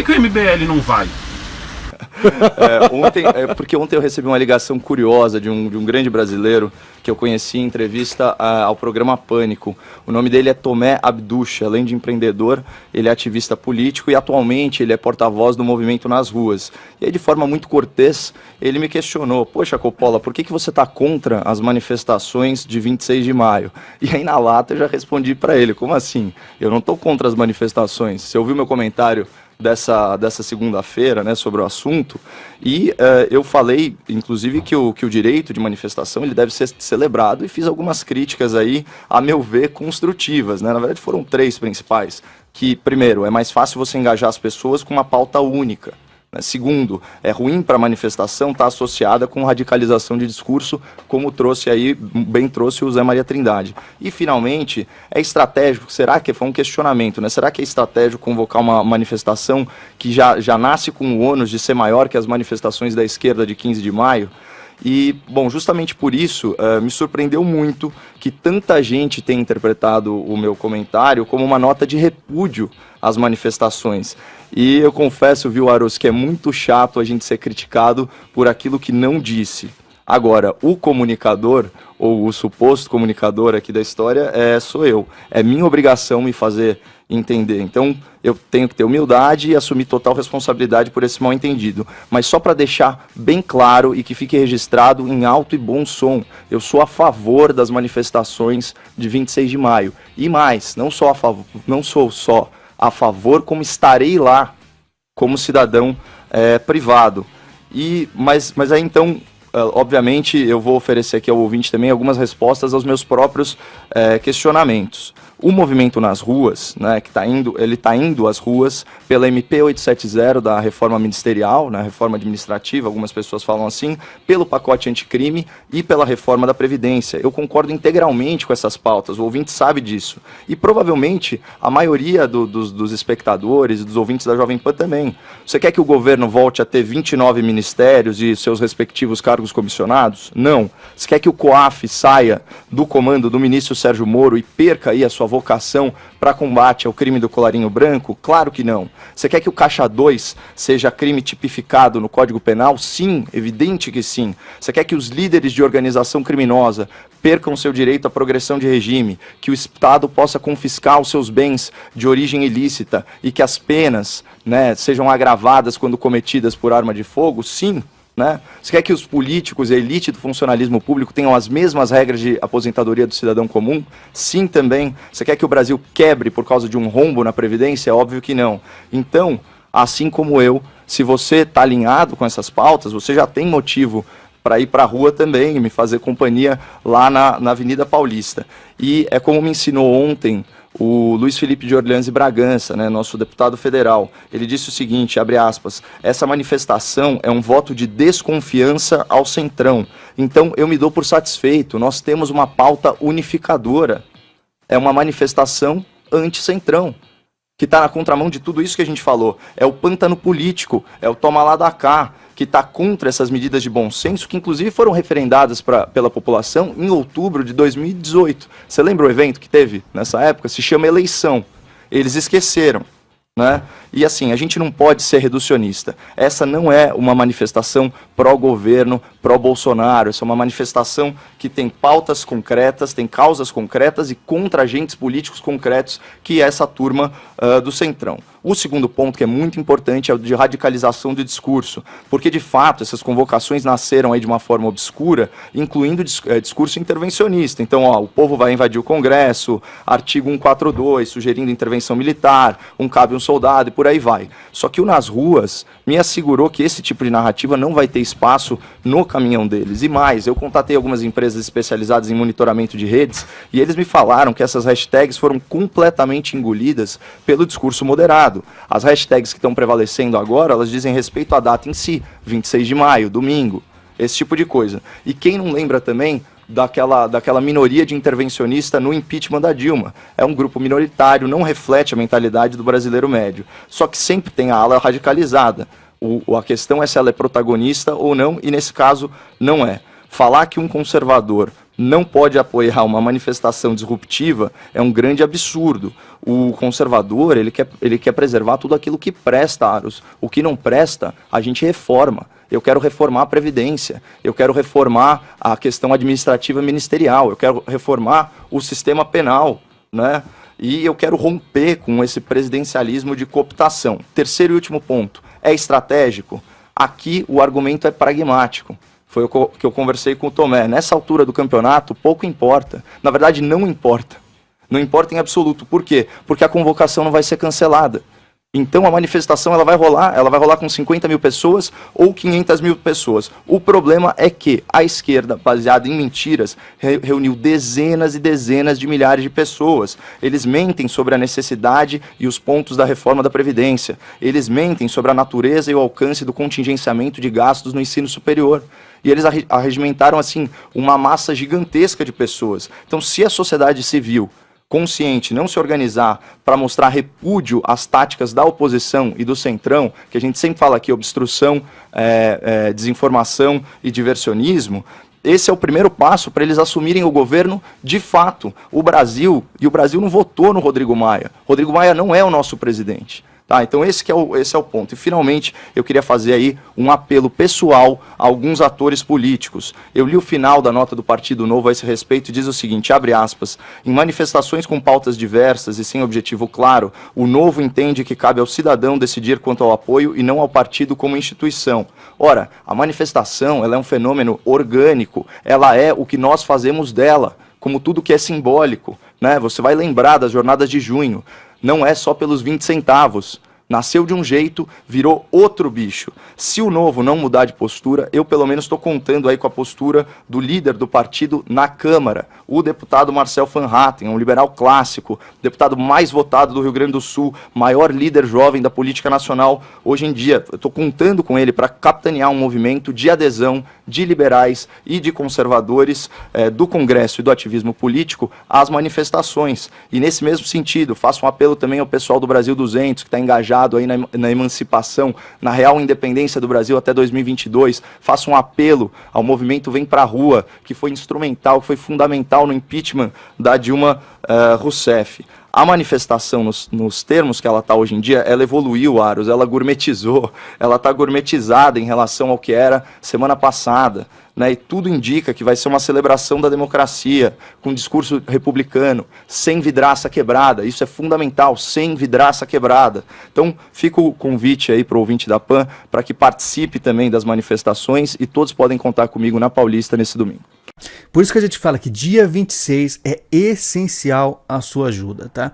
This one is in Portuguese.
que o MBL não vai? Porque ontem eu recebi uma ligação curiosa de um grande brasileiro que eu conheci em entrevista ao programa Pânico. O nome dele é Tomé Abduch. Além de empreendedor, ele é ativista político e atualmente ele é porta-voz do movimento nas ruas. E aí, de forma muito cortês, ele me questionou: poxa, Coppola, por que você está contra as manifestações de 26 de maio? E aí, na lata, eu já respondi para ele: como assim? Eu não estou contra as manifestações. Você ouviu meu comentário dessa segunda-feira, né, sobre o assunto, e eu falei, inclusive, que o direito de manifestação ele deve ser celebrado, e fiz algumas críticas aí, a meu ver, construtivas, né? Na verdade, foram 3 principais, que, primeiro, é mais fácil você engajar as pessoas com uma pauta única. Segundo, é ruim para a manifestação estar associada com radicalização de discurso, como bem trouxe o Zé Maria Trindade. E, finalmente, é estratégico, será que, foi um questionamento, né? Será que é estratégico convocar uma manifestação que já nasce com o ônus de ser maior que as manifestações da esquerda de 15 de maio? E, bom, justamente por isso, me surpreendeu muito que tanta gente tenha interpretado o meu comentário como uma nota de repúdio às manifestações. E eu confesso, viu, Aros, que é muito chato a gente ser criticado por aquilo que não disse. Agora, o comunicador, ou o suposto comunicador aqui da história, sou eu. É minha obrigação me fazer entender. Então, eu tenho que ter humildade e assumir total responsabilidade por esse mal-entendido. Mas só para deixar bem claro e que fique registrado em alto e bom som, eu sou a favor das manifestações de 26 de maio. E mais, não sou só a favor, como estarei lá como cidadão privado. Mas aí então, obviamente, eu vou oferecer aqui ao ouvinte também algumas respostas aos meus próprios questionamentos. O movimento nas ruas, né, ele está indo às ruas pela MP 870 da reforma ministerial, né, reforma administrativa, algumas pessoas falam assim, pelo pacote anticrime e pela reforma da Previdência. Eu concordo integralmente com essas pautas, o ouvinte sabe disso. E provavelmente a maioria dos espectadores e dos ouvintes da Jovem Pan também. Você quer que o governo volte a ter 29 ministérios e seus respectivos cargos comissionados? Não. Você quer que o COAF saia do comando do ministro Sérgio Moro e perca aí a sua vocação para combate ao crime do colarinho branco? Claro que não. Você quer que o Caixa 2 seja crime tipificado no Código Penal? Sim, evidente que sim. Você quer que os líderes de organização criminosa percam seu direito à progressão de regime, que o Estado possa confiscar os seus bens de origem ilícita e que as penas, né, sejam agravadas quando cometidas por arma de fogo? Sim. Né? Você quer que os políticos e a elite do funcionalismo público tenham as mesmas regras de aposentadoria do cidadão comum? Sim, também. Você quer que o Brasil quebre por causa de um rombo na Previdência? Óbvio que não. Então, assim como eu, se você está alinhado com essas pautas, você já tem motivo para ir para a rua também, me fazer companhia lá na Avenida Paulista. E é como me ensinou ontem o Luiz Felipe de Orleans e Bragança, né, nosso deputado federal. Ele disse o seguinte, abre aspas: essa manifestação é um voto de desconfiança ao Centrão. Então eu me dou por satisfeito, nós temos uma pauta unificadora. É uma manifestação anti-Centrão, que está na contramão de tudo isso que a gente falou. É o pântano político, é o toma lá da cá, que está contra essas medidas de bom senso, que inclusive foram referendadas pela população em outubro de 2018. Você lembra o evento que teve nessa época? Se chama eleição. Eles esqueceram, né? E assim, a gente não pode ser reducionista. Essa não é uma manifestação pró-governo, pró-Bolsonaro. Essa é uma manifestação que tem pautas concretas, tem causas concretas e contra agentes políticos concretos, que é essa turma do Centrão. O segundo ponto, que é muito importante, é o de radicalização do discurso, porque, de fato, essas convocações nasceram aí de uma forma obscura, incluindo discurso intervencionista. Então, o povo vai invadir o Congresso, artigo 142, sugerindo intervenção militar, cabe um soldado, e por aí vai. Só que o Nas Ruas me assegurou que esse tipo de narrativa não vai ter espaço no caminhão deles. E mais, eu contatei algumas empresas especializadas em monitoramento de redes, e eles me falaram que essas hashtags foram completamente engolidas pelo discurso moderado. As hashtags que estão prevalecendo agora, elas dizem respeito à data em si, 26 de maio, domingo, esse tipo de coisa. E quem não lembra também daquela minoria de intervencionista no impeachment da Dilma? É um grupo minoritário, não reflete a mentalidade do brasileiro médio. Só que sempre tem a ala radicalizada. A questão é se ela é protagonista ou não, e nesse caso não é. Falar que um conservador não pode apoiar uma manifestação disruptiva é um grande absurdo. O conservador, ele quer preservar tudo aquilo que presta, Aros. O que não presta, a gente reforma. Eu quero reformar a Previdência, eu quero reformar a questão administrativa ministerial, eu quero reformar o sistema penal, né? E eu quero romper com esse presidencialismo de cooptação. Terceiro e último ponto, é estratégico? Aqui o argumento é pragmático. Foi o que eu conversei com o Tomé. Nessa altura do campeonato, pouco importa. Na verdade, não importa. Não importa em absoluto. Por quê? Porque a convocação não vai ser cancelada. Então a manifestação ela vai rolar com 50 mil pessoas ou 500 mil pessoas. O problema é que a esquerda, baseada em mentiras, reuniu dezenas e dezenas de milhares de pessoas. Eles mentem sobre a necessidade e os pontos da reforma da Previdência. Eles mentem sobre a natureza e o alcance do contingenciamento de gastos no ensino superior. E eles arregimentaram assim uma massa gigantesca de pessoas. Então, se a sociedade civil consciente não se organizar para mostrar repúdio às táticas da oposição e do centrão, que a gente sempre fala aqui, obstrução, desinformação e diversionismo, esse é o primeiro passo para eles assumirem o governo de fato. O Brasil não votou no Rodrigo Maia. Rodrigo Maia não é o nosso presidente. Tá, então esse é o ponto. E finalmente eu queria fazer aí um apelo pessoal a alguns atores políticos. Eu li o final da nota do Partido Novo a esse respeito e diz o seguinte, abre aspas, em manifestações com pautas diversas e sem objetivo claro, o Novo entende que cabe ao cidadão decidir quanto ao apoio e não ao partido como instituição. Ora, a manifestação ela é um fenômeno orgânico, ela é o que nós fazemos dela, como tudo que é simbólico, né? Você vai lembrar das jornadas de junho. Não é só pelos 20 centavos. Nasceu de um jeito, virou outro bicho. Se o Novo não mudar de postura, eu pelo menos estou contando aí com a postura do líder do partido na Câmara, o deputado Marcel Van Hatten, um liberal clássico, deputado mais votado do Rio Grande do Sul, maior líder jovem da política nacional hoje em dia. Eu estou contando com ele para capitanear um movimento de adesão de liberais e de conservadores do Congresso e do ativismo político às manifestações. E nesse mesmo sentido, faço um apelo também ao pessoal do Brasil 200, que está engajado aí na emancipação, na real independência do Brasil até 2022, faço um apelo ao movimento Vem Pra Rua, que foi instrumental, que foi fundamental no impeachment da Dilma Rousseff. A manifestação, nos termos que ela está hoje em dia, ela evoluiu, Aros, ela gourmetizou, ela está gourmetizada em relação ao que era semana passada, né? E tudo indica que vai ser uma celebração da democracia, com discurso republicano, sem vidraça quebrada, isso é fundamental, sem vidraça quebrada. Então, fica o convite aí para o ouvinte da PAN, para que participe também das manifestações, e todos podem contar comigo na Paulista nesse domingo. Por isso que a gente fala que dia 26 é essencial a sua ajuda, tá?